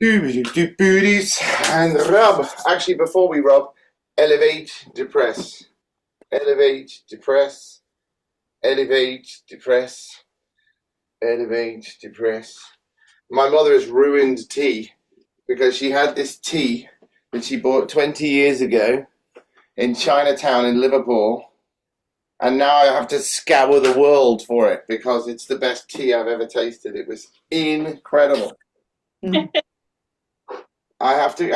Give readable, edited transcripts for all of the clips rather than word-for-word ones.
Do booties and rub. Actually, before we rub, elevate, depress, elevate, depress, elevate, depress, elevate, depress. My mother has ruined tea because she had this tea that she bought 20 years ago in Chinatown in Liverpool, and now I have to scour the world for it because it's the best tea I've ever tasted. It was incredible. I have to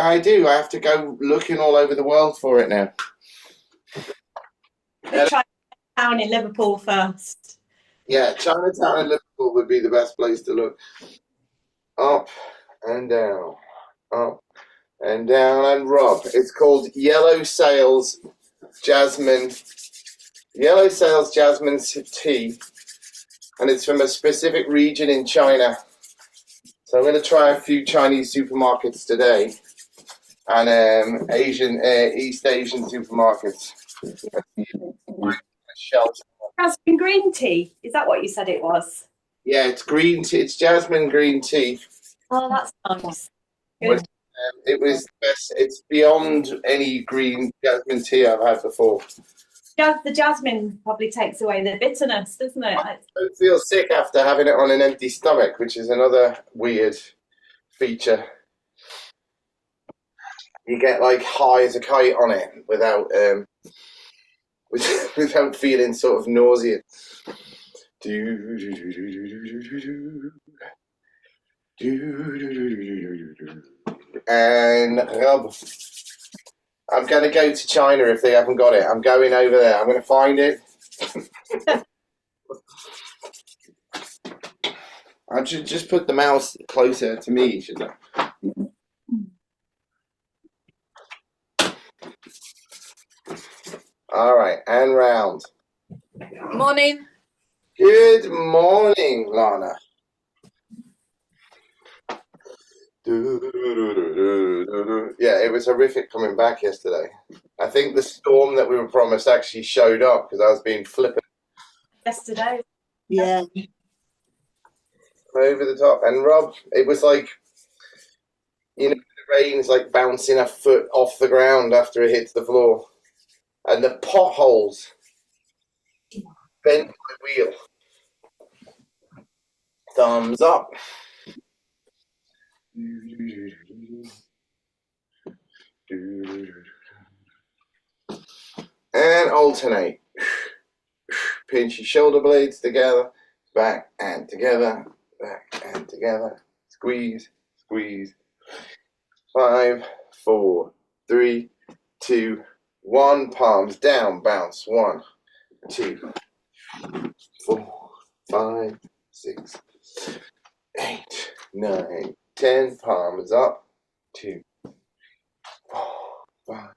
go looking all over the world for it now. Chinatown in Liverpool first. Yeah, Chinatown in Liverpool would be the best place to look. Up and down, up and down and rub. It's called Yellow Sails Jasmine tea, and it's from a specific region in China. So I'm going to try a few Chinese supermarkets today, and East Asian supermarkets. Jasmine green tea. Is that what you said it was? Yeah, it's green tea. It's jasmine green tea. Oh, that's nice. Good. It was best. It's beyond any green jasmine tea I've had before. The jasmine probably takes away the bitterness, doesn't it? I don't feel sick after having it on an empty stomach, which is another weird feature. You get like high as a kite on it without without feeling sort of nauseous. And rub. I'm going to go to China if they haven't got it. I'm going over there. I'm going to find it. I should just put the mouse closer to me, shouldn't I? All right, and round. Morning. Good morning, Lana. Yeah, it was horrific coming back yesterday. I think the storm that we were promised actually showed up because I was being flippant. Yesterday. Yeah. Over the top. And Rob, it was like, you know, the rain's like bouncing a foot off the ground after it hits the floor. And the potholes bent my wheel. Thumbs up. And alternate. Pinch your shoulder blades together, back and together, back and together. Squeeze, squeeze. 5, 4, 3, 2, 1. Palms down, bounce. 1, 2, 4, 5, 6, 8, 9, 10. Palms up. 2, 4, 5,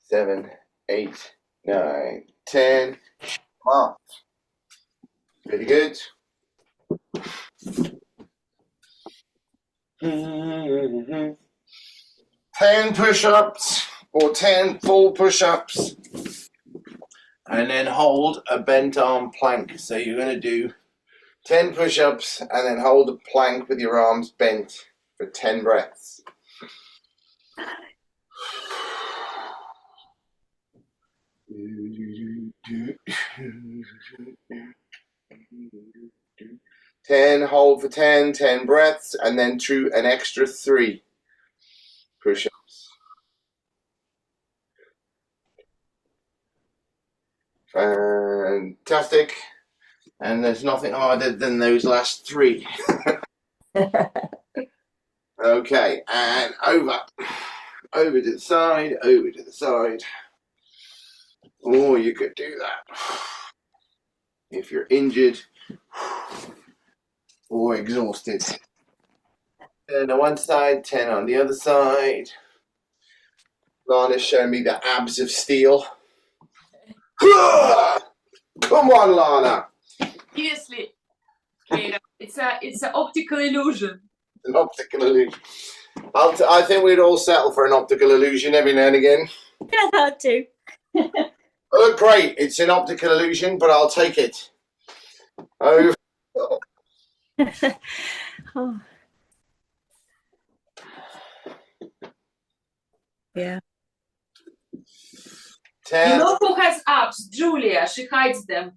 7, 8, 9, 10. Come on. Very good. 10 push-ups or 10 full push-ups, and then hold a bent arm plank. So you're going to do 10 push-ups and then hold a plank with your arms bent for 10 breaths. Ten, hold for 10, 10 breaths, and then do an extra 3 push-ups. Fantastic. And there's nothing harder than those last 3. Okay, and over. Over to the side, over to the side. Or you could do that if you're injured or exhausted. 10 on one side, 10 on the other side. Lana's showing me the abs of steel. Come on, Lana. Seriously. Okay, it's an optical illusion. An optical illusion. I think we'd all settle for an optical illusion every now and again. Yeah, that too. Oh, great. It's an optical illusion, but I'll take it. Oh. Oh. Yeah. 10. You know who has abs? Julia. She hides them.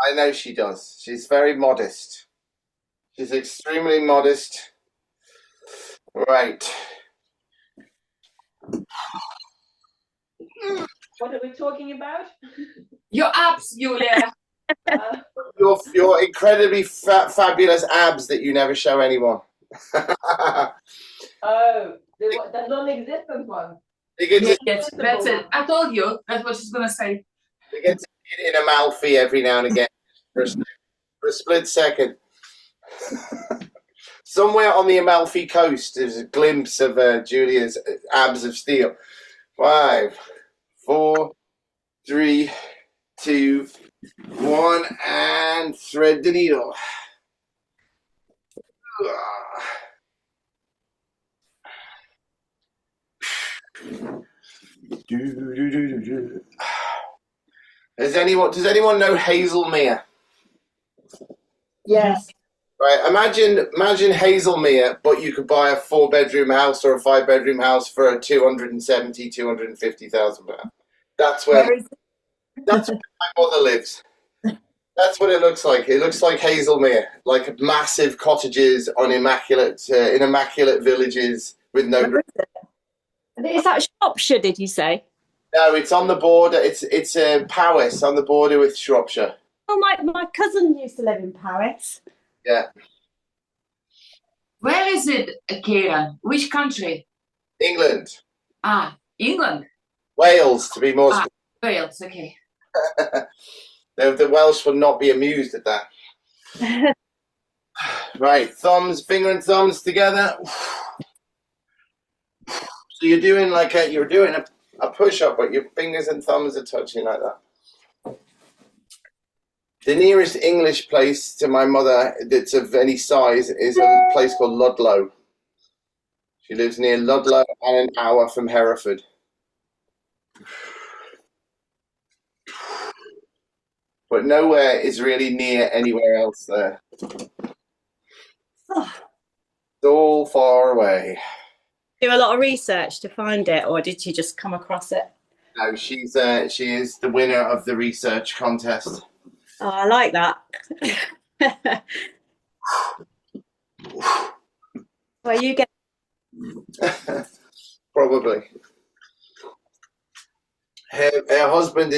I know she does. She's very modest. She's extremely modest. Right. What are we talking about? Your abs, Julia. Your incredibly fabulous abs that you never show anyone. Oh, the non-existent one. You get to, Yes, that's it. I told you. That's what she's gonna say. you get to see it in Amalfi every now and again for a split second. Somewhere on the Amalfi coast, there's a glimpse of Julia's abs of steel. 5, 4, 3, 2, 1, and thread the needle. Does anyone know Hazelmere? Yes. Right, imagine Hazelmere, but you could buy a 4-bedroom house or a 5-bedroom house for a 250,000 pounds. That's where my mother lives. That's what it looks like. It looks like Hazelmere, like massive cottages on immaculate villages with no. Is that Shropshire, did you say? No, it's on the border. It's Powys on the border with Shropshire. Oh, my cousin used to live in Paris. Yeah, Where is it, Kieran? Which country? England, England. Wales, to be more specific. Wales. Okay. The Welsh will not be amused at that. Right, finger and thumbs together. So you're doing a push-up, but your fingers and thumbs are touching like that. The nearest English place to my mother that's of any size is a place called Ludlow. She lives near Ludlow and an hour from Hereford. But nowhere is really near anywhere else there. It's all far away. Do a lot of research to find it, or did you just come across it? No, she is the winner of the research contest. Oh, I like that. Well, you get. Probably. Her husband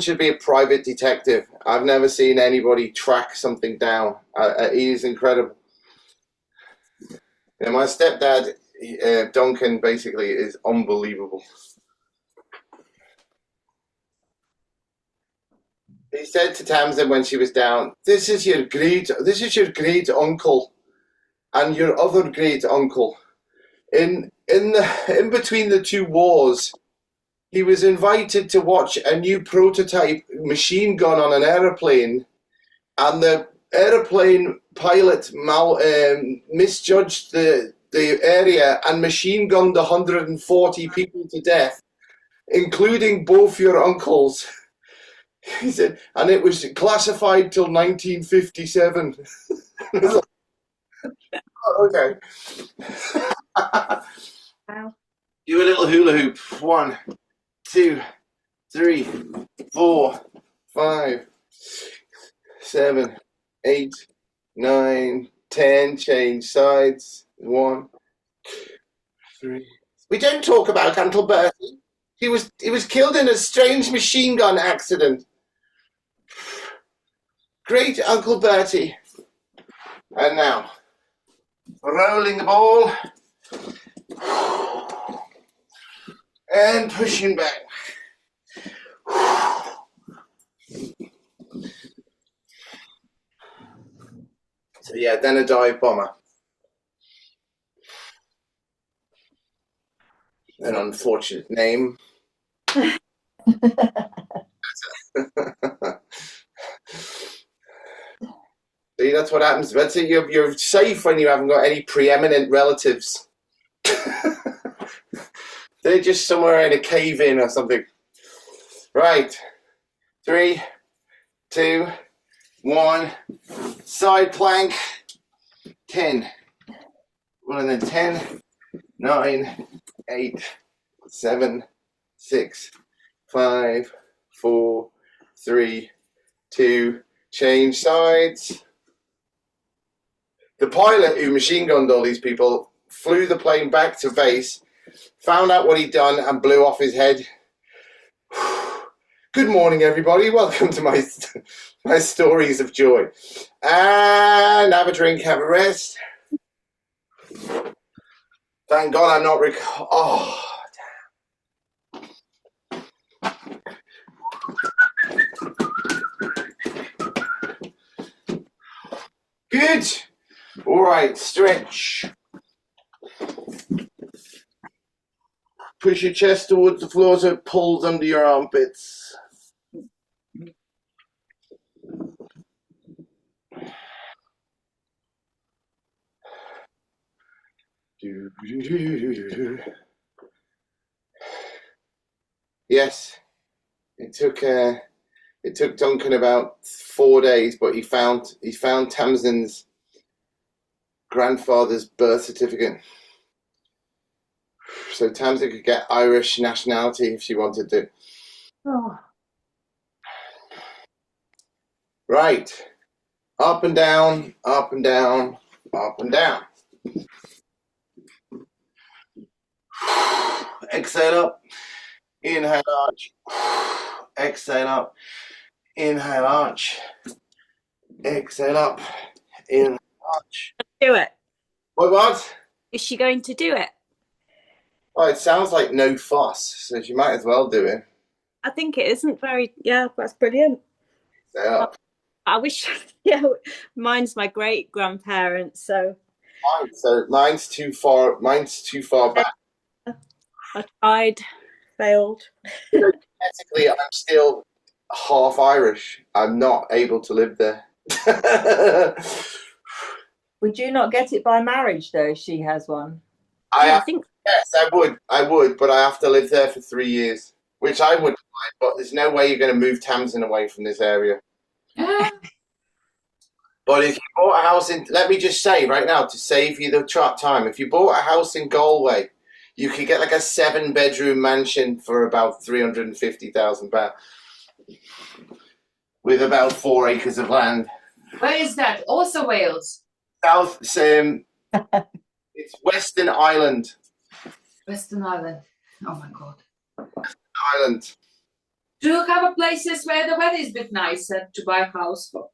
should be a private detective. I've never seen anybody track something down. He is incredible. And my stepdad, Duncan, basically is unbelievable. He said to Tamsin when she was down, this is your great uncle and your other great uncle. In between the two wars, he was invited to watch a new prototype machine gun on an aeroplane, and the aeroplane pilot misjudged the area and machine gunned 140 people to death, including both your uncles. He said, and it was classified till 1957. Like, oh, okay. Wow. Do a little hula hoop. 1, 2, 3, 4, 5, 7, 8, 9, 10. Change sides. 1, 3. We don't talk about Uncle Bertie. He was killed in a strange machine gun accident. Great Uncle Bertie. And now, rolling the ball and pushing back. So yeah, then a dive bomber. An unfortunate name. See, that's what happens. That's it. You're safe when you haven't got any preeminent relatives. They're just somewhere in a cave-in or something. Right. 3, 2, 1. Side plank. 10. Well, and then 10, 9, 8, 7, 6, 5, 4, 3, 2, change sides. The pilot who machine gunned all these people flew the plane back to base, found out what he'd done, and blew off his head. Good morning, everybody. Welcome to my stories of joy. And have a drink, have a rest. Thank God I'm not oh, damn. Good. All right, stretch. Push your chest towards the floor so it pulls under your armpits. Yes, it took Duncan about 4 days, but he found Tamsin's grandfather's birth certificate. So Tamsin could get Irish nationality if she wanted to. Oh. Right. Up and down, up and down, up and down. Exhale up. Inhale arch. Exhale up. Inhale arch. Exhale up. Inhale arch. Do it. What? Is she going to do it? Oh, it sounds like no fuss, so she might as well do it. I think it isn't very. Yeah, that's brilliant. Exhale up. I wish. Yeah, mine's my great grandparents. So Mine's too far back. I tried, failed. Technically, I'm still half Irish. I'm not able to live there. Would you not get it by marriage though, if she has one? I think. Yes, I would, but I have to live there for 3 years, which I wouldn't mind, but there's no way you're going to move Tamsin away from this area. But if you bought a house let me just say right now, to save you the time, if you bought a house in Galway, you could get like a 7-bedroom mansion for about £350,000 with about 4 acres of land. Where is that? Also Wales. South, it's Western Ireland. Western Ireland. Oh my God. Ireland. Do you have places where the weather is a bit nicer to buy a house for?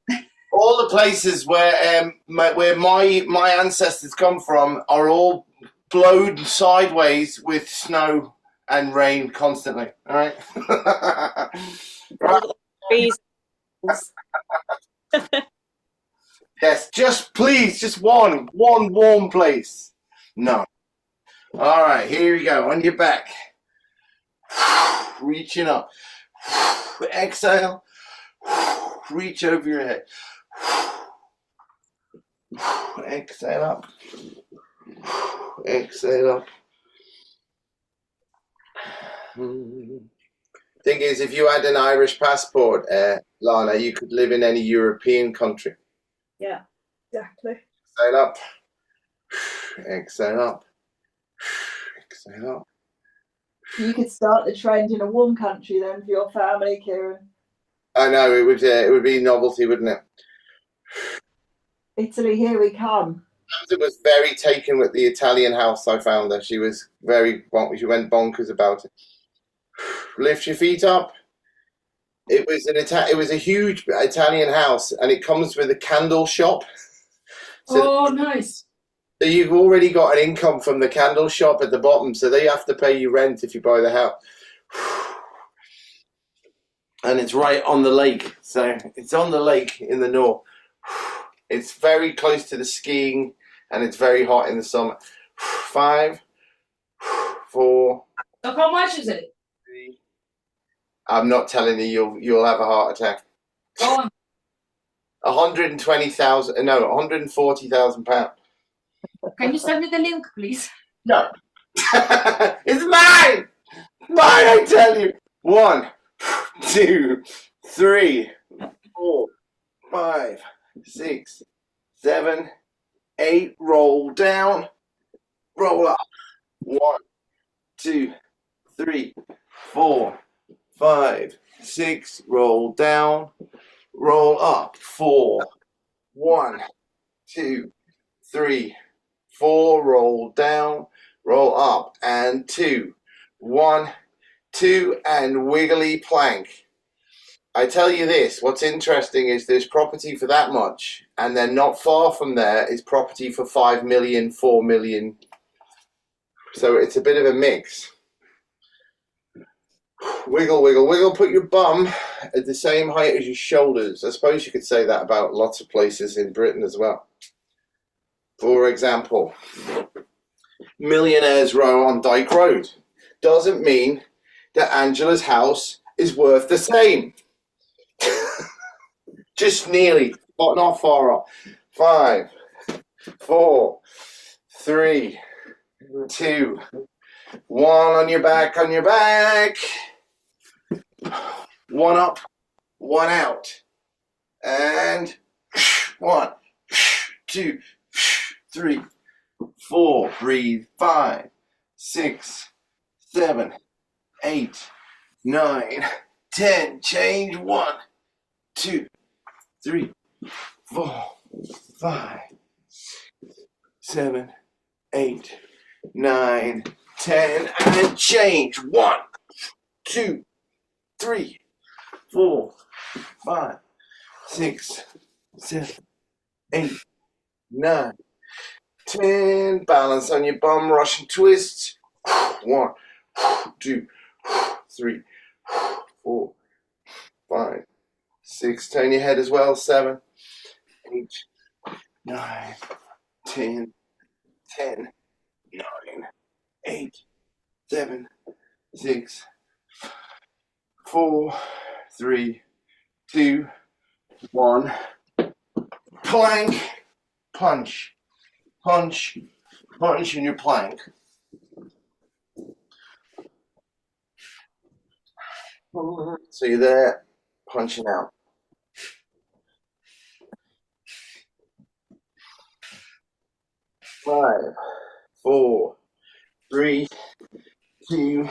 All the places where my ancestors come from are all blown sideways with snow and rain constantly. All right. Right. Yes, just one warm place. No. All right, here we go. On your back. Reaching up. Exhale. Reach over your head. Exhale up. Exhale up. Thing is, if you had an Irish passport, Lana, you could live in any European country. Yeah, exactly. Exhale up. Exhale up. Exhale up. You could start the trend in a warm country then for your family, Kieran. I know, it would be novelty, wouldn't it? Italy, here we come. Tamsin was very taken with the Italian house I found her. She went bonkers about it. Lift your feet up. It was a huge Italian house, and it comes with a candle shop. So Nice. So you've already got an income from the candle shop at the bottom, so they have to pay you rent if you buy the house. And it's right on the lake, so it's on the lake in the north. It's very close to the skiing, and it's very hot in the summer. 5, 4. So how much is it? 3. I'm not telling you, you'll have a heart attack. Go on. 120,000. No, £140,000. Can you send me the link, please? No. It's mine! Mine, I tell you. 1, 2, 3, 4, 5, 6, 7, 8. Roll down. Roll up. 1, 2, 3, 4, 5, 6. Roll down, roll up. 4, 1, 2, 3, 4. Roll down, roll up, and 2, 1, 2, and wiggly plank. I tell you this, what's interesting is there's property for that much, and then not far from there is property for 5 million, 4 million. So it's a bit of a mix. Wiggle, wiggle, wiggle. Put your bum at the same height as your shoulders. I suppose you could say that about lots of places in Britain as well. For example, Millionaires Row on Dyke Road doesn't mean that Angela's house is worth the same. Just nearly, but not far off. 5, 4, 3, 2, 1. On your back, on your back. 1 up, 1 out. And 1, 2, 3, 4. Breathe. 5, 6, 7, 8, 9, 10. Change. 1, 2, 3, 4, 5, 7, 8, 9, 10, and change. 1, 2, 3, 4, 5, 6, 7, 8, 9, 10. Balance on your bum, Russian twist. 1, 2, 3, 4, 5, 6. Turn your head as well. 7, 8, 9, 10, 10, 9, 8, 7, 6, 4, 3, 2, 1. Plank, punch, punch, punch in your plank. So you're there, punching out. Five, 4, 3, 2,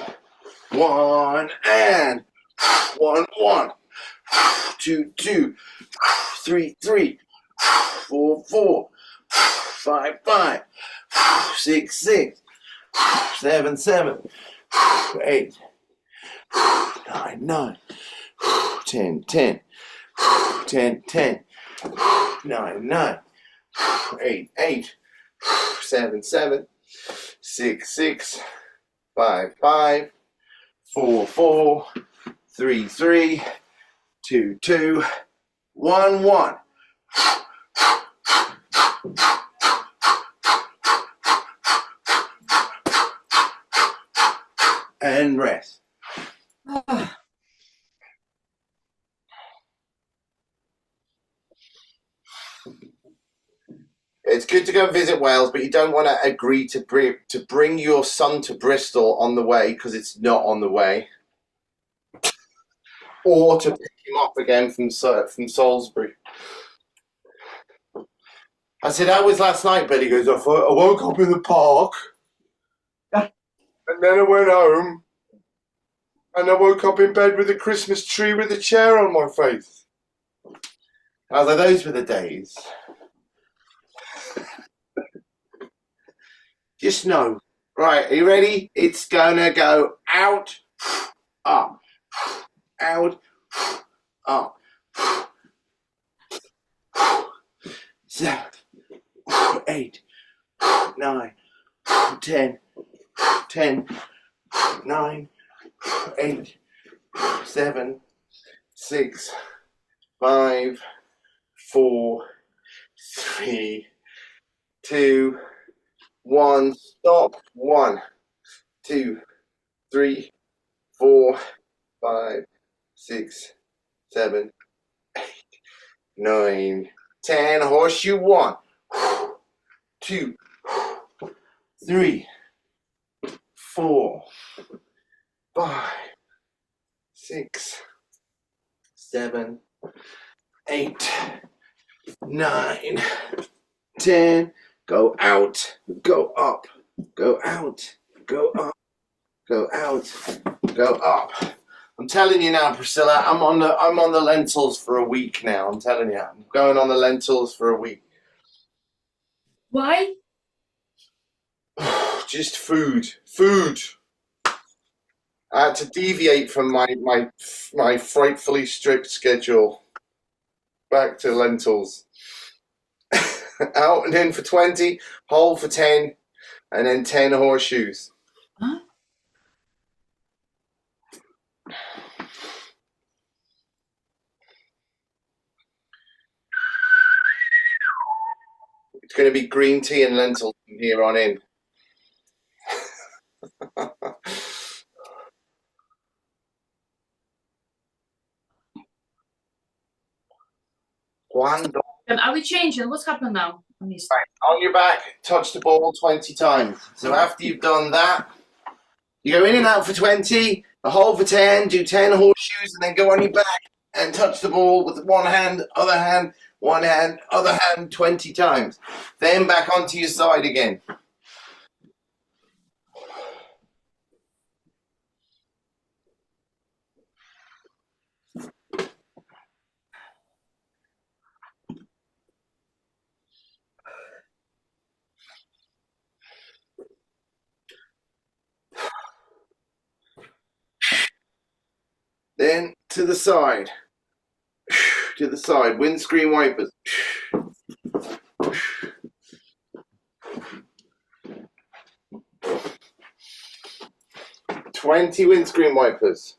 1, and 1, 1, 2, 2, 3, 3, 4, 4, 5, 5, 6, 6, 7, 7, 8, 9, 9, 10, 10, 10, 10, 9, 9, 8, 8, 7, 7, 6, 6, 5, 5, 4, 4, 3, 3, 2, 2, 1, 1. And rest. It's good to go and visit Wales, but you don't want to agree to bring your son to Bristol on the way, because it's not on the way. Or to pick him up again from Salisbury. I said, how was last night, Billy? He goes, I woke up in the park, and then I went home, and I woke up in bed with a Christmas tree with a chair on my face. I was like, those were the days. Just know. Right, are you ready? It's gonna go out, up, out, up, 7, 8, 9, 10, 10, 9, 8, 7, 6, 5, 4, 3, 2, 1. Stop. 1, 2, 3, 4, 5, 6, 7, 8, 9, 10. Horseshoe. 1, 2, 3, 4, 5, 6, 7, 8, 9, 10. Go out, go up, go out, go up, go out, go up. I'm telling you now, Priscilla, I'm on the lentils for a week now. I'm telling you, I'm going on the lentils for a week. Why? Just food. I had to deviate from my frightfully strict schedule. Back to lentils. Out and in for 20, whole for 10, and then 10 horseshoes. Huh? It's going to be green tea and lentils from here on in. One. And are we changing? What's happened now? Right, on your back, touch the ball 20 times. So after you've done that, you go in and out for 20, a hole for 10, do 10 horseshoes, and then go on your back and touch the ball with one hand, other hand, one hand, other hand, 20 times. Then back onto your side again. Then to the side. To the side. Windscreen wipers. 20 windscreen wipers.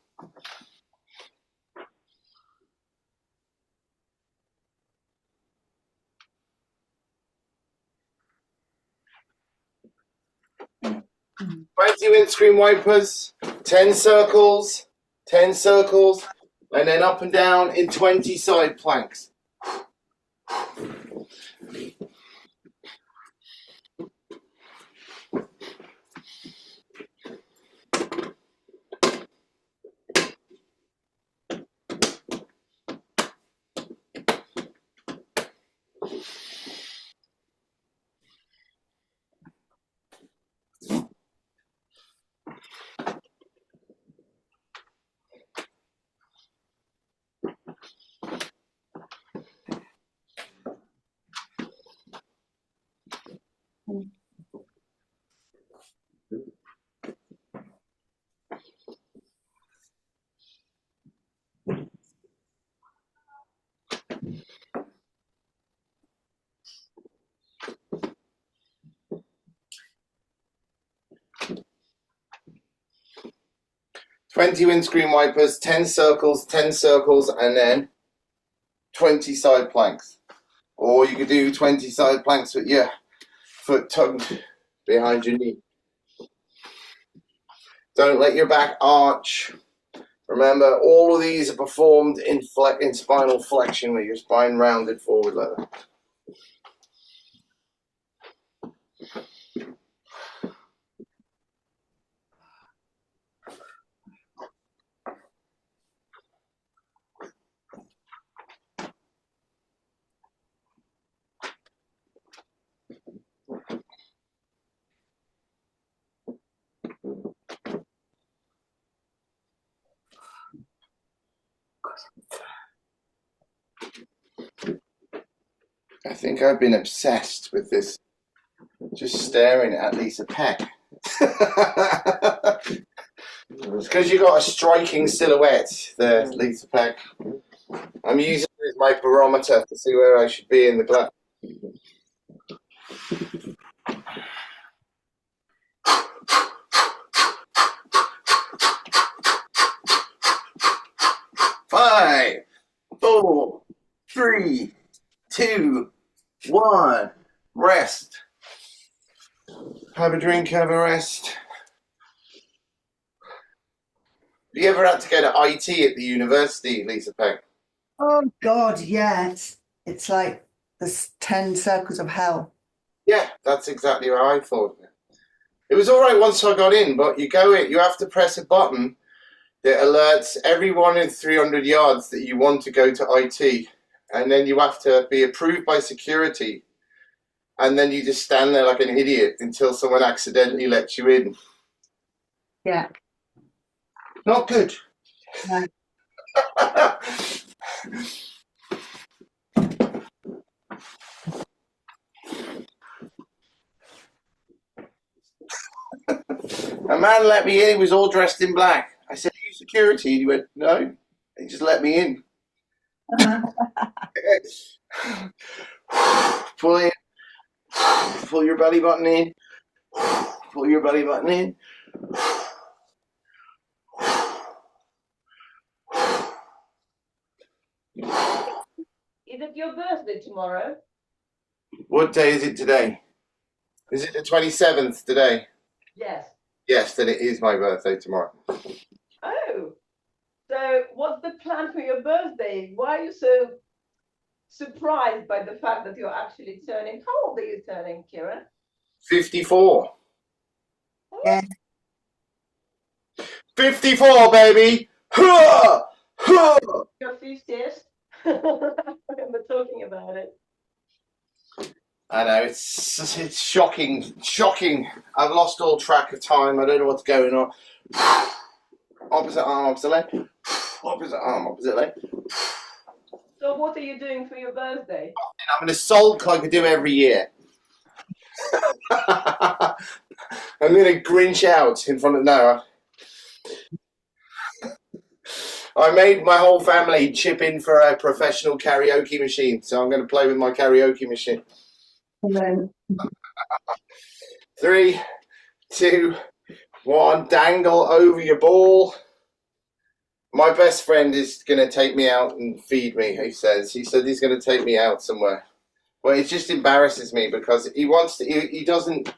Windscreen wipers, 10 circles, and then up and down in 20 side planks. Twenty windscreen wipers, 10 circles, and then 20 side planks. Or you could do 20 side planks with your foot tucked behind your knee. Don't let your back arch. Remember, all of these are performed in spinal flexion with your spine rounded forward like that. I think I've been obsessed with this, just staring at Lisa Peck. It's because you got a striking silhouette there, Lisa Peck. I'm using it as my barometer to see where I should be in the class. Five, 4, 3, 2, 1. Rest. Have a drink, have a rest. Have you ever had to go to IT at the university, Lisa Peck? Oh God, yes. It's like there's 10 circles of hell. Yeah, that's exactly what I thought. It was all right once I got in, but you have to press a button that alerts everyone in 300 yards that you want to go to IT. And then you have to be approved by security. And then you just stand there like an idiot until someone accidentally lets you in. Yeah. Not good. No. A man let me in. He was all dressed in black. I said, "Are you security?" He went, "No." He just let me in. Pull in. Pull your belly button in. Pull your belly button in. Is it your birthday tomorrow? What day is it today? Is it the 27th today? Yes. Yes, then it is my birthday tomorrow. Oh, so what's the plan for your birthday? Why are you so surprised by the fact that you're actually turning? How old are you turning, Kieran? 54. Yeah. 54, baby! Huh! Huh! You're 50th. I remember talking about it. I know, it's shocking. Shocking. I've lost all track of time. I don't know what's going on. Opposite arm, opposite leg. Opposite arm, opposite leg. So what are you doing for your birthday? I'm going to sulk like I do every year. I'm going to Grinch out in front of Noah. I made my whole family chip in for a professional karaoke machine, so I'm going to play with my karaoke machine. And then 3, 2, 1. Dangle over your ball. My best friend is going to take me out and feed me, he says. He said he's going to take me out somewhere. Well, it just embarrasses me because he wants to, he doesn't,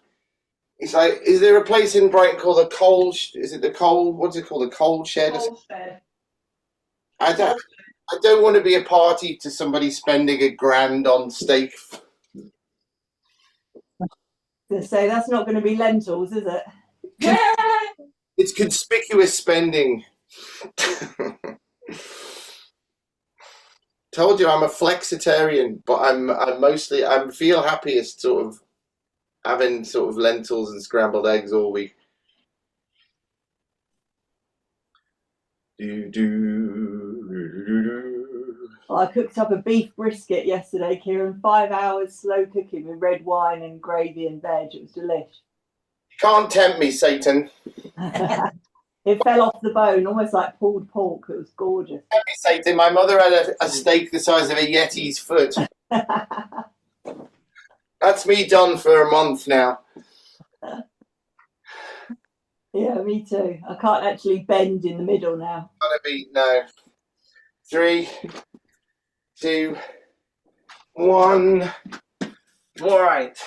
he's like, is there a place in Brighton called the Coal, is it the Coal, what's it called, the Coal Shed? Homestead. I don't want to be a party to somebody spending $1,000 on steak. To say that's not going to be lentils, is it? It's conspicuous spending. Told you I'm a flexitarian, but I feel happiest sort of having sort of lentils and scrambled eggs all week. Well, I cooked up a beef brisket yesterday, Kieran. 5 hours slow cooking with red wine and gravy and veg. It was delish. Can't tempt me, Satan. It fell off the bone, almost like pulled pork. It was gorgeous. Tempt me, Satan. My mother had a steak the size of a Yeti's foot. That's me done for a month now. Yeah, me too. I can't actually bend in the middle now. Gonna be no. 3, 2, 1. All right.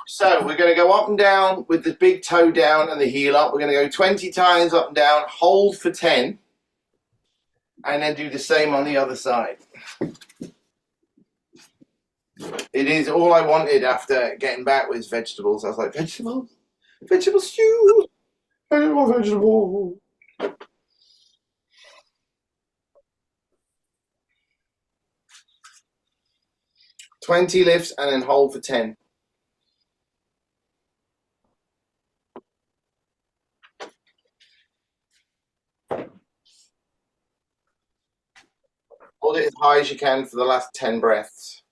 So we're going to go up and down with the big toe down and the heel up. We're going to go 20 times up and down, hold for 10, and then do the same on the other side. It is all I wanted after getting back was vegetables. I was like, vegetables? Vegetable stew? I don't want vegetable. 20 lifts and then hold for 10. Hold it as high as you can for the last 10 breaths.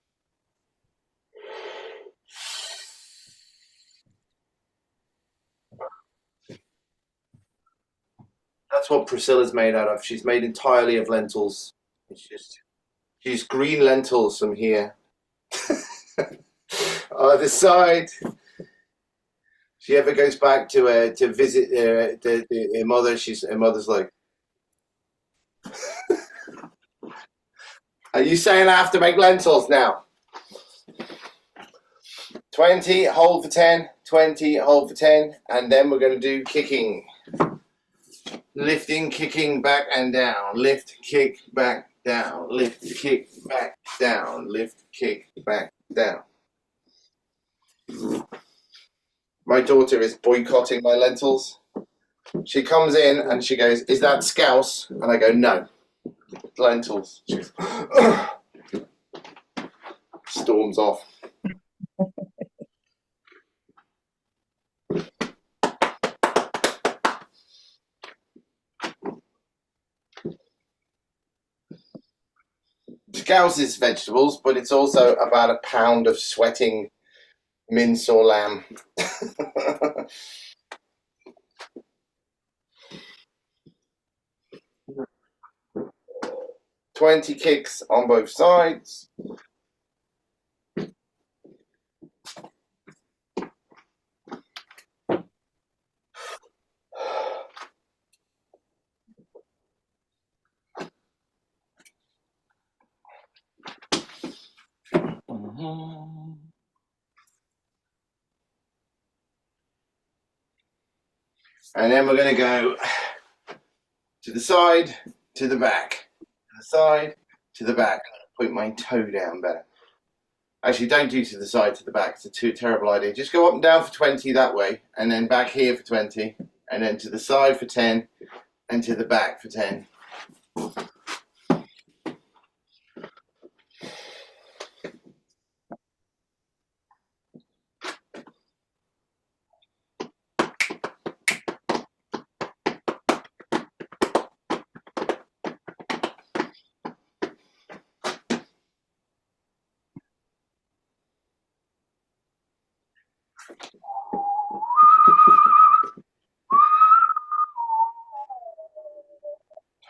That's what Priscilla's made out of. She's made entirely of lentils. She's green lentils from here. Other side. She ever goes back to visit her mother, her mother's like, are you saying I have to make lentils now? 20, hold for 10, 20, hold for 10, and then we're going to do kicking. Lifting, kicking, back and down. Lift, kick, back, down. Lift, kick, back, down. Lift, kick, back, down. My daughter is boycotting my lentils. She comes in and she goes, is that scouse? And I go, no. Lentils. She goes, storms off. Scouses vegetables, but it's also about a pound of sweating mince or lamb. 20 kicks on both sides. And then we're going to go to the side, to the back, to the side, to the back. Put my toe down better. Actually, don't do to the side, to the back. It's a terrible idea. Just go up and down for 20 that way, and then back here for 20, and then to the side for 10, and to the back for 10.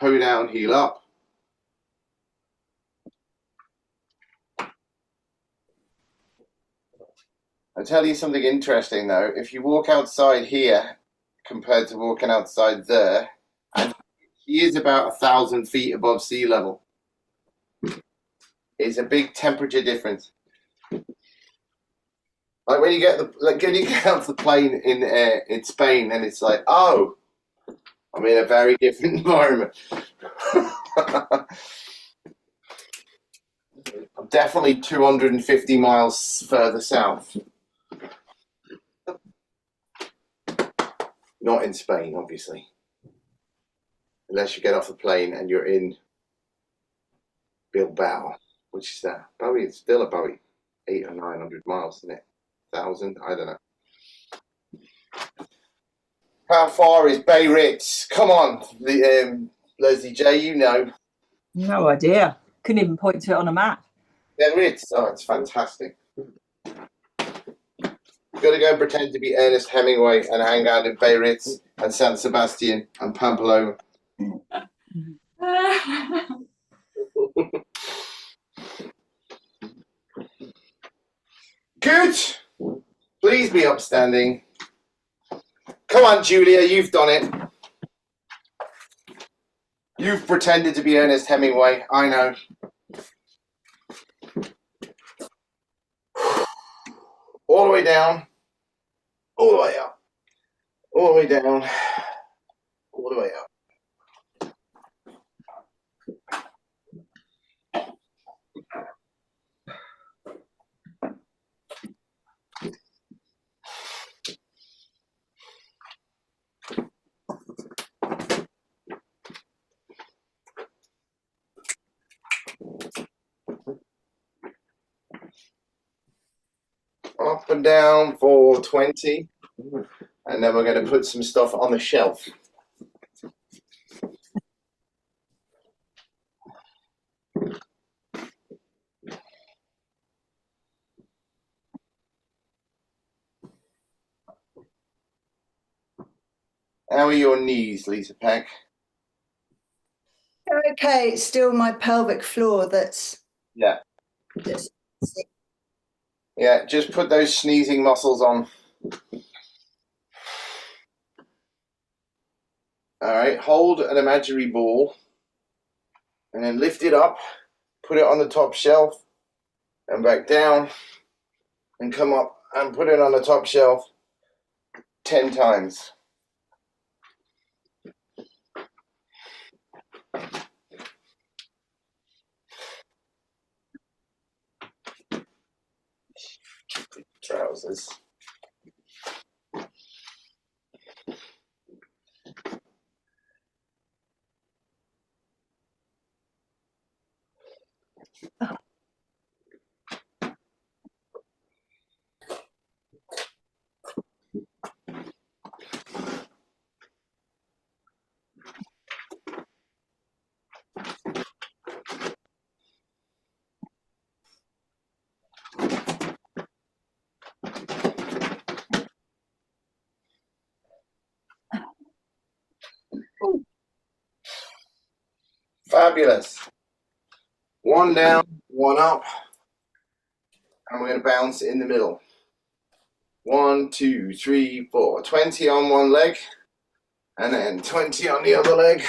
Toe down, heel up. I'll tell you something interesting though. If you walk outside here compared to walking outside there, and he is about 1,000 feet above sea level. It's a big temperature difference. Like when you get off the plane in Spain, and it's like, oh, I'm in a very different environment. I'm definitely 250 miles further south. Not in Spain, obviously. Unless you get off the plane and you're in Bilbao, which is probably it's still about 800 or 900 miles, isn't it? 1,000, I don't know. How far is Biarritz? Come on, Leslie J, you know. No idea. Couldn't even point to it on a map. Biarritz, oh, it's fantastic. You've got to go and pretend to be Ernest Hemingway and hang out in Biarritz and San Sebastian and Pamplona. Good. Please be upstanding. Come on, Julia, you've done it. You've pretended to be Ernest Hemingway, I know. All the way down, all the way up, all the way down, all the way up. Up and down for 20, and then we're going to put some stuff on the shelf. How are your knees, Lisa Peck? Okay, it's still my pelvic floor that's Yeah. just Yeah, just put those sneezing muscles on. All right, hold an imaginary ball and then lift it up, put it on the top shelf and back down and come up and put it on the top shelf 10 times. Trousers. Fabulous. One down, one up. And we're going to bounce in the middle. 1, 2, 3, 4. 20 on one leg. And then 20 on the other leg.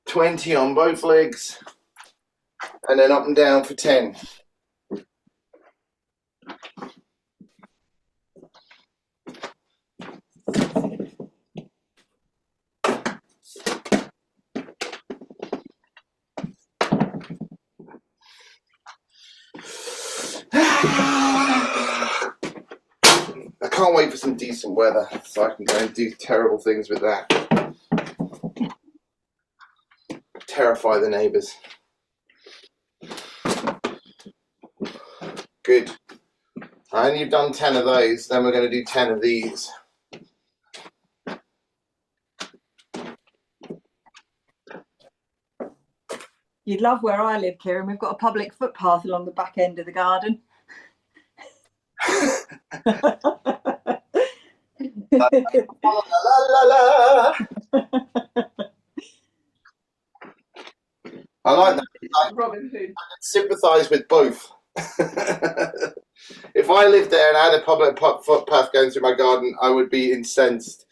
20 on both legs. And then up and down for 10. I can't wait for some decent weather so I can go and do terrible things with that. Terrify the neighbours. Good. And you've done 10 of those, then we're going to do 10 of these. You'd love where I live, Kieran. We've got a public footpath along the back end of the garden. La, la, la. I like that. I Robin Hood. sympathise with both. If I lived there and I had a public footpath going through my garden, I would be incensed.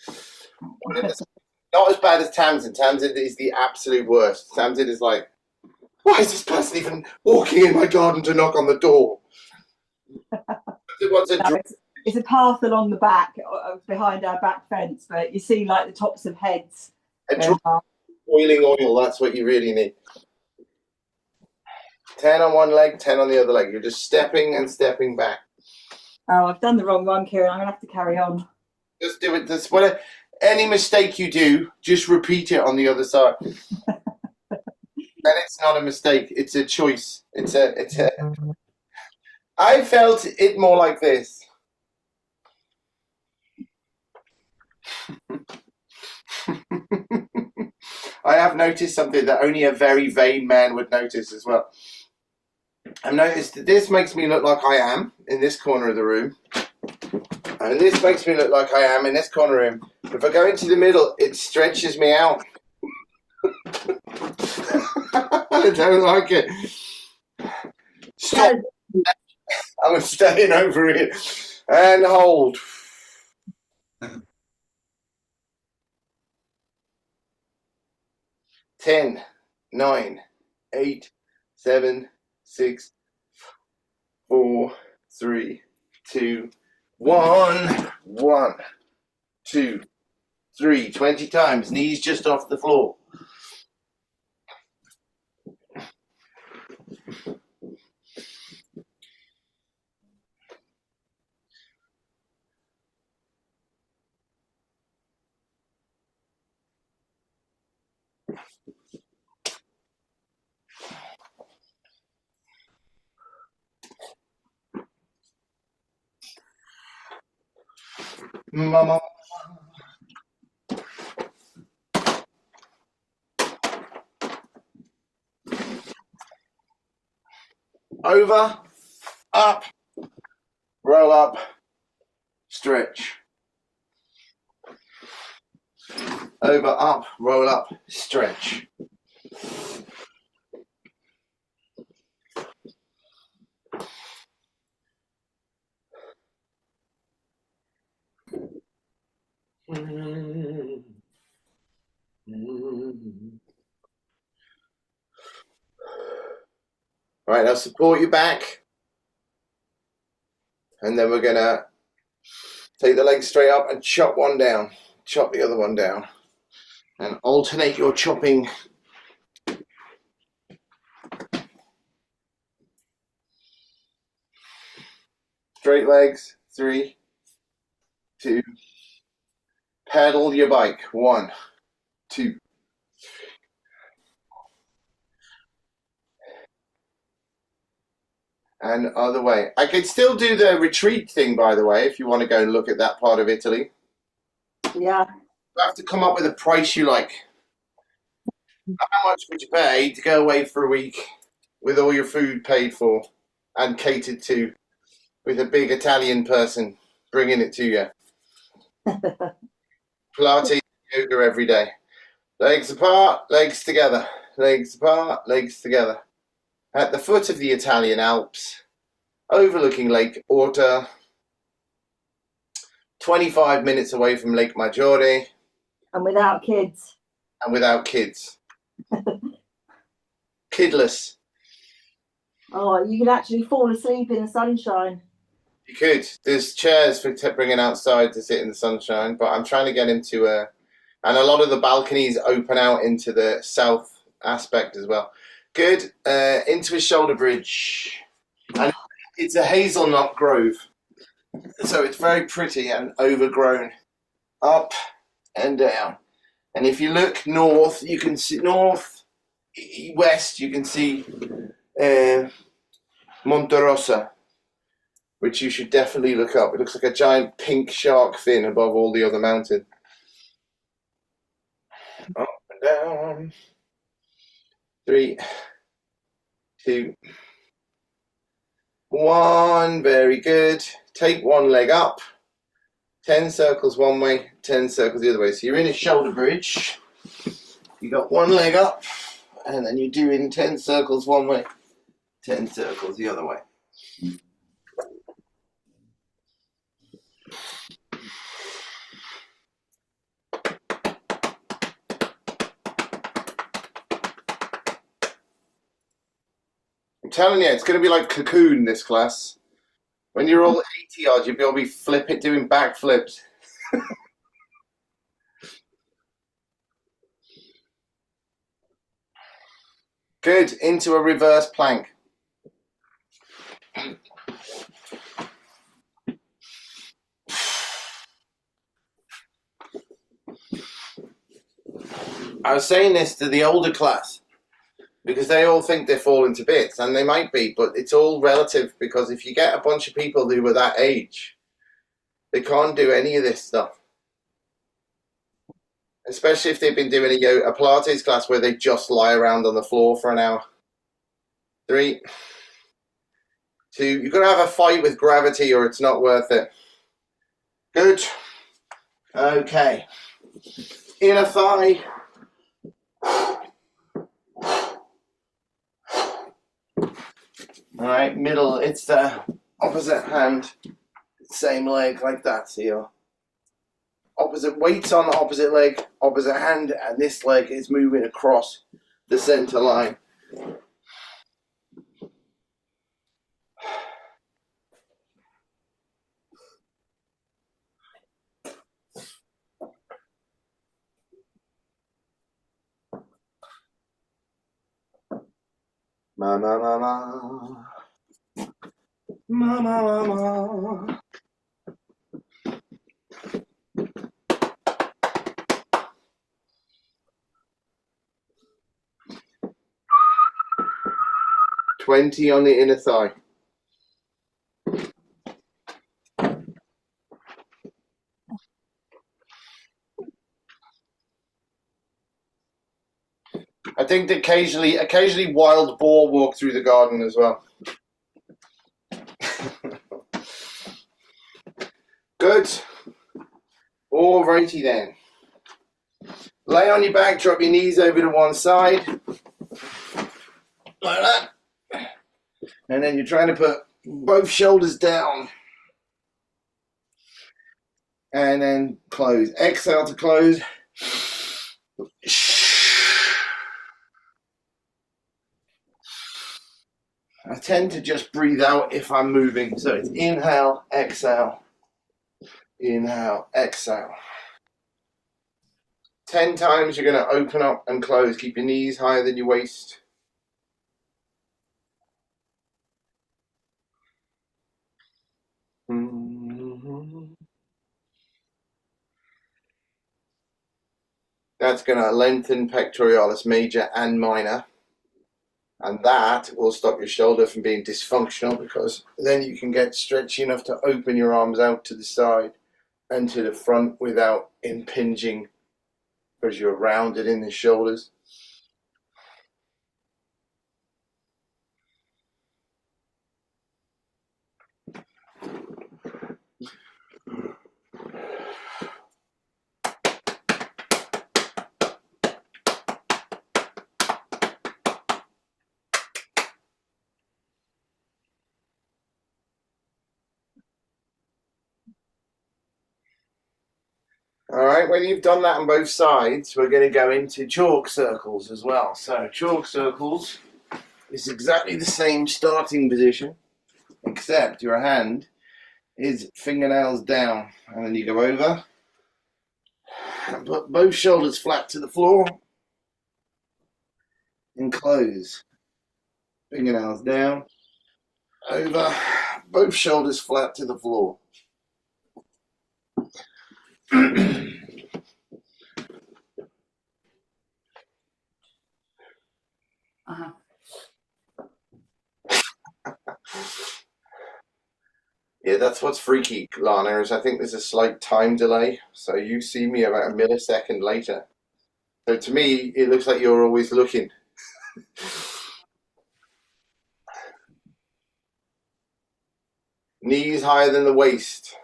Not as bad as Tamsin. Tamsin is the absolute worst. Tamsin is like, why is this person even walking in my garden to knock on the door? What's a No, it's a path along the back behind our back fence, but you see like the tops of heads. drop boiling oil? That's what you really need. 10 on one leg, 10 on the other leg. You're just stepping and stepping back. Oh, I've done the wrong one, Kieran. I'm gonna have to carry on. Just do it. This whatever. Any mistake you do, just repeat it on the other side. And it's not a mistake. It's a choice. It's a. I felt it more like this. I have noticed something that only a very vain man would notice as well. I've noticed that this makes me look like I am in this corner of the room. And this makes me look like I am in this corner room. If I go into the middle, it stretches me out. I don't like it. Stop. I'm staying over here. And hold. 10, 9, 8, 7, 6, 4, 3, 2, 1. 1, 2, 3. 20 times. Knees just off the floor. Mama. Over, up, roll up, stretch. Over, up, roll up, stretch. Right, now support your back. And then we're going to take the legs straight up and chop one down. Chop the other one down. And alternate your chopping. Straight legs. 3, 2. Pedal your bike. 1, 2. And other way. I can still do the retreat thing, by the way, if you want to go and look at that part of Italy. Yeah. You have to come up with a price you like. How much would you pay to go away for a week with all your food paid for and catered to, with a big Italian person bringing it to you? Pilates, yoga every day. Legs apart, legs together. legs apart, legs together. At the foot of the Italian Alps, overlooking Lake Orta, 25 minutes away from Lake Maggiore, And without kids. and without kids. Kidless. Oh, you can actually fall asleep in the sunshine. You could. There's chairs for bringing outside to sit in the sunshine, but I'm trying to get him to and a lot of the balconies open out into the south aspect as well. Good. Into his shoulder bridge. And it's a hazelnut grove. So it's very pretty and overgrown. Up and down. And if you look north, you can see west, you can see Monte Rosa, which you should definitely look up. It looks like a giant pink shark fin above all the other mountains. Up and down. 3, 2, 1. Very good. Take one leg up. 10 circles one way, 10 circles the other way. So you're in a shoulder bridge. You got one leg up, and then you're doing 10 circles one way, 10 circles the other way. I'm telling you, it's going to be like Cocoon, this class. When you're all 80 odd, you'll be able to flip it doing backflips. Good. Into a reverse plank. I was saying this to the older class because they all think they're falling to bits, and they might be, but it's all relative, because if you get a bunch of people who are that age, they can't do any of this stuff. Especially if they've been doing a Pilates class where they just lie around on the floor for an hour. 3, 2, you've got to have a fight with gravity or it's not worth it. Good. Okay. Inner thigh. All right, middle, it's the opposite hand, same leg like that. So your opposite weights on the opposite leg, opposite hand, and this leg is moving across the center line. Ma ma ma ma. Ma ma ma ma. $20 on the inner thigh. I think that occasionally wild boar walk through the garden as well. Good. Alrighty then. Lay on your back, drop your knees over to one side. Like that. And then you're trying to put both shoulders down. And then close. Exhale to close. I tend to just breathe out if I'm moving. So it's inhale, exhale, inhale, exhale. 10 times you're going to open up and close. Keep your knees higher than your waist. That's going to lengthen pectoralis major and minor. And that will stop your shoulder from being dysfunctional, because then you can get stretchy enough to open your arms out to the side and to the front without impinging, because you're rounded in the shoulders. Right, when you've done that on both sides, we're going to go into chalk circles as well. So chalk circles is exactly the same starting position, except your hand is fingernails down, and then you go over and put both shoulders flat to the floor and close. Fingernails down, over, both shoulders flat to the floor. Uh-huh. Yeah, that's what's freaky, Lana, is I think there's a slight time delay. So you see me about a millisecond later. So to me, it looks like you're always looking. Knees higher than the waist.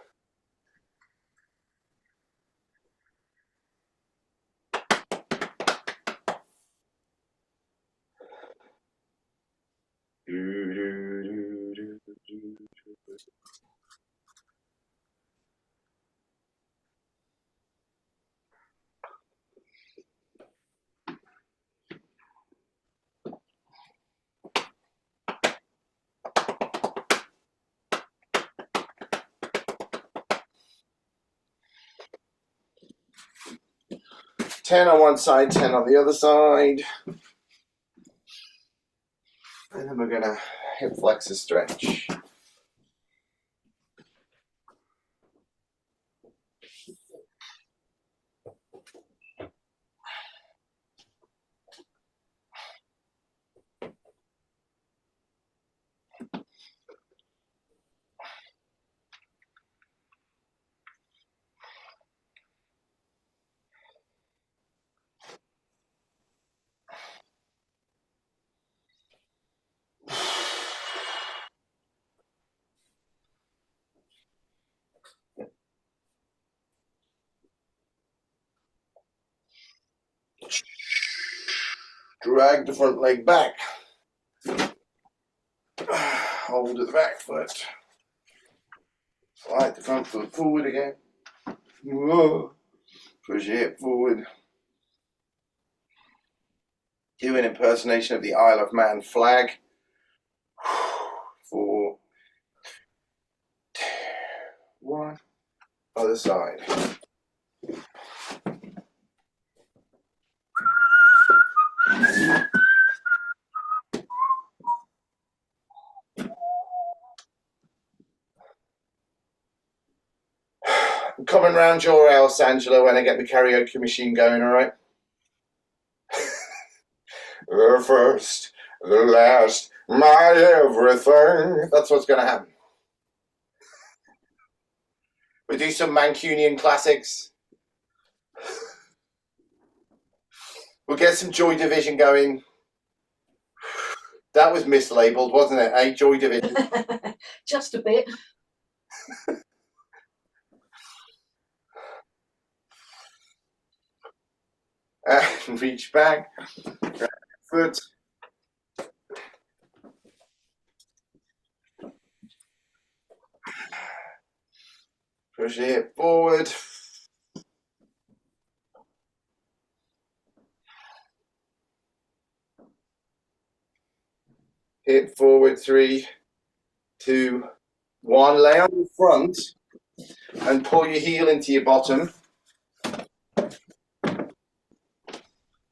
Ten on one side, 10 on the other side. And then we're going to hip flexor stretch. Drag the front leg back. Hold the back foot. Slide the front foot forward again. Whoa. Push your hip forward. Do an impersonation of the Isle of Man flag. 4, 2, 1. Other side. I'm coming round your house, Angela, when I get the karaoke machine going, alright? The first, the last, my everything. That's what's going to happen. We do some Mancunian classics. We'll get some Joy Division going. That was mislabeled, wasn't it? Eh? Joy Division. Just a bit. And reach back. Foot. Push your hip forward. Hip forward, 3, 2, 1. Lay on your front and pull your heel into your bottom.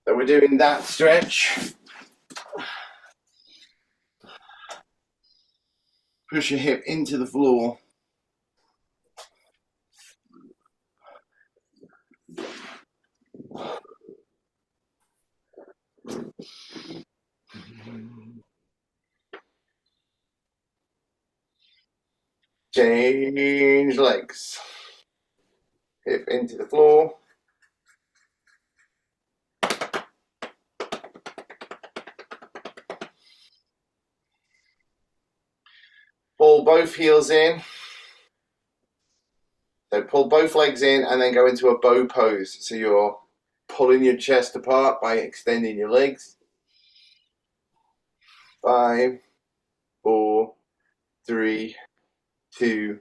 So we're doing that stretch. Push your hip into the floor. Change legs. Hip into the floor. Pull both heels in. So pull both legs in and then go into a bow pose. So you're pulling your chest apart by extending your legs. 5, 4, 3, 2,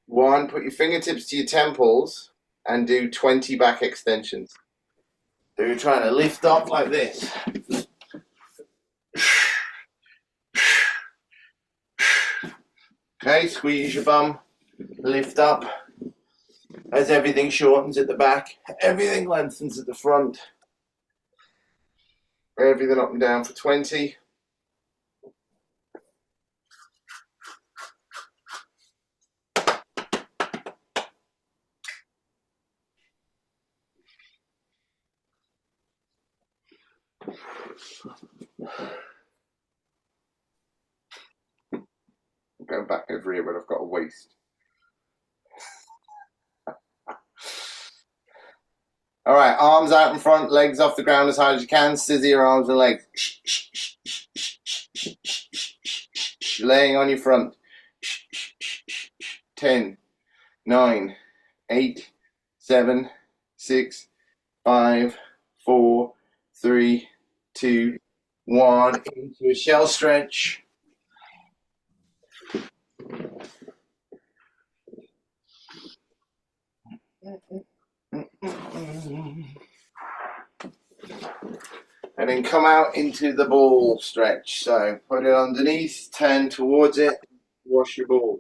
1. Put your fingertips to your temples and do 20 back extensions. So you're trying to lift up like this. Okay, squeeze your bum, lift up. As everything shortens at the back, everything lengthens at the front. Everything up and down for 20. I'm going back over here, but I've got a waist. All right, arms out in front, legs off the ground as high as you can. Scissor your arms and legs. Laying on your front. 10, 9, 8, 7, 6, 5, 4, 3, 2, 1. Into a shell stretch. And then come out into the ball stretch. So put it underneath, turn towards it, wash your ball.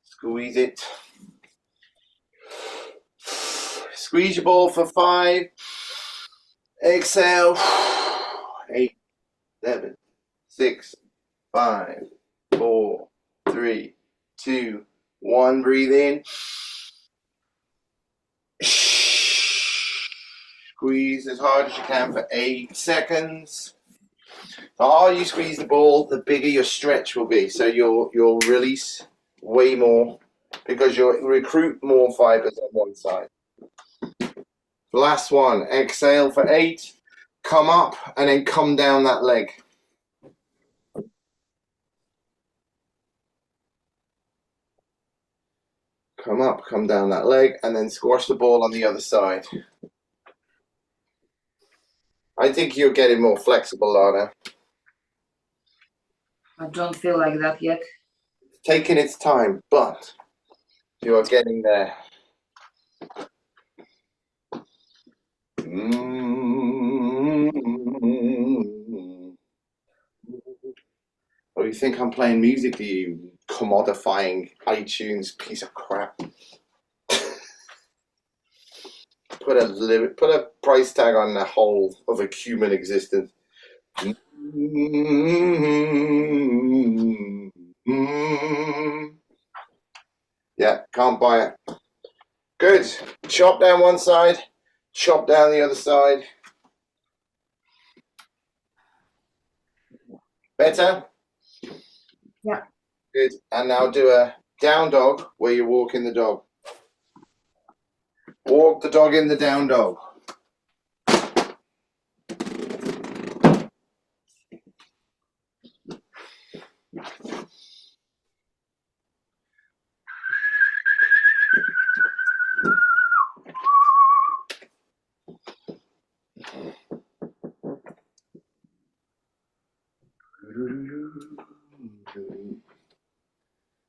Squeeze it. Squeeze your ball for 5. Exhale. 8, 7, 6, 5, 4, 3, 2, 1. Breathe in. Squeeze as hard as you can for 8 seconds. The harder you squeeze the ball, the bigger your stretch will be. So you'll release way more because you'll recruit more fibers on one side. Last one. Exhale for 8. Come up and then come down that leg. Come up, come down that leg, and then squash the ball on the other side. I think you're getting more flexible, Lana. I don't feel like that yet. It's taking its time, but you are getting there. Oh, you think I'm playing music, you commodifying iTunes piece of crap? Put a price tag on the whole of a human existence. Yeah, can't buy it. Good. Chop down one side, chop down the other side. Better? Yeah. Good. And now do a down dog where you're walking the dog. Walk the dog in the down dog.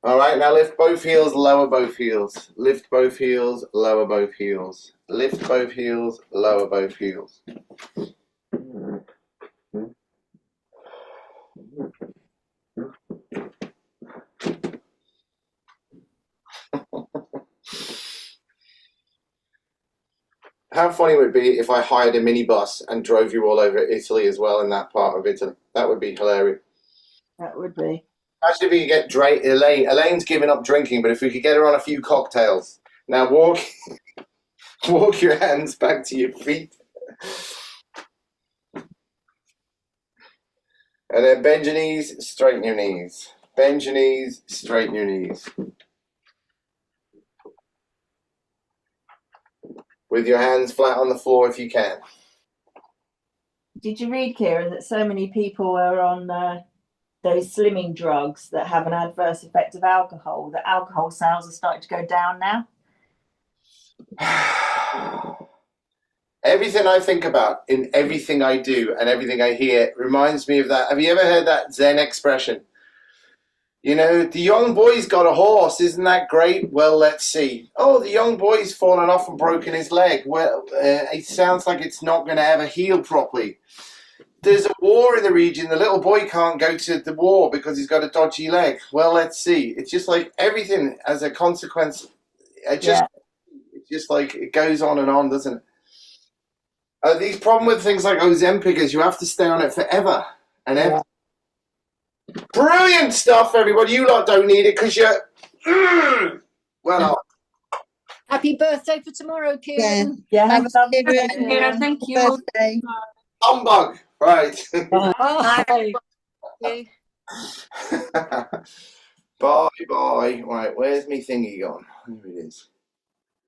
All right, now lift both heels, lower both heels. Lift both heels, lower both heels. Lift both heels, lower both heels. How funny would it be if I hired a minibus and drove you all over Italy as well in that part of Italy? That would be hilarious. That would be. Actually, if we could get Elaine's given up drinking, but if we could get her on a few cocktails. Now walk your hands back to your feet. And then bend your knees, straighten your knees. Bend your knees, straighten your knees. With your hands flat on the floor if you can. Did you read, Kieran, that so many people are on those slimming drugs that have an adverse effect of alcohol, that alcohol sales are starting to go down now? everything I think about in everything I do and everything I hear reminds me of that. Have you ever heard that Zen expression? You know, the young boy's got a horse. Isn't that great? Well, let's see. Oh, the young boy's fallen off and broken his leg. Well, it sounds like it's not going to ever heal properly. There's a war in the region. The little boy can't go to the war because he's got a dodgy leg. Well, let's see. It's just like everything as a consequence. It's just like it goes on and on, doesn't it? These problem with things like Ozempic is you have to stay on it forever and ever. Yeah. Brilliant stuff, everybody. You lot don't need it because you're well. Happy birthday for tomorrow, Kieran. Yeah, have a lovely Kieran, thank you. Birthday. Humbug. Right. Bye. Bye bye. Right, where's me thingy gone? Here it is.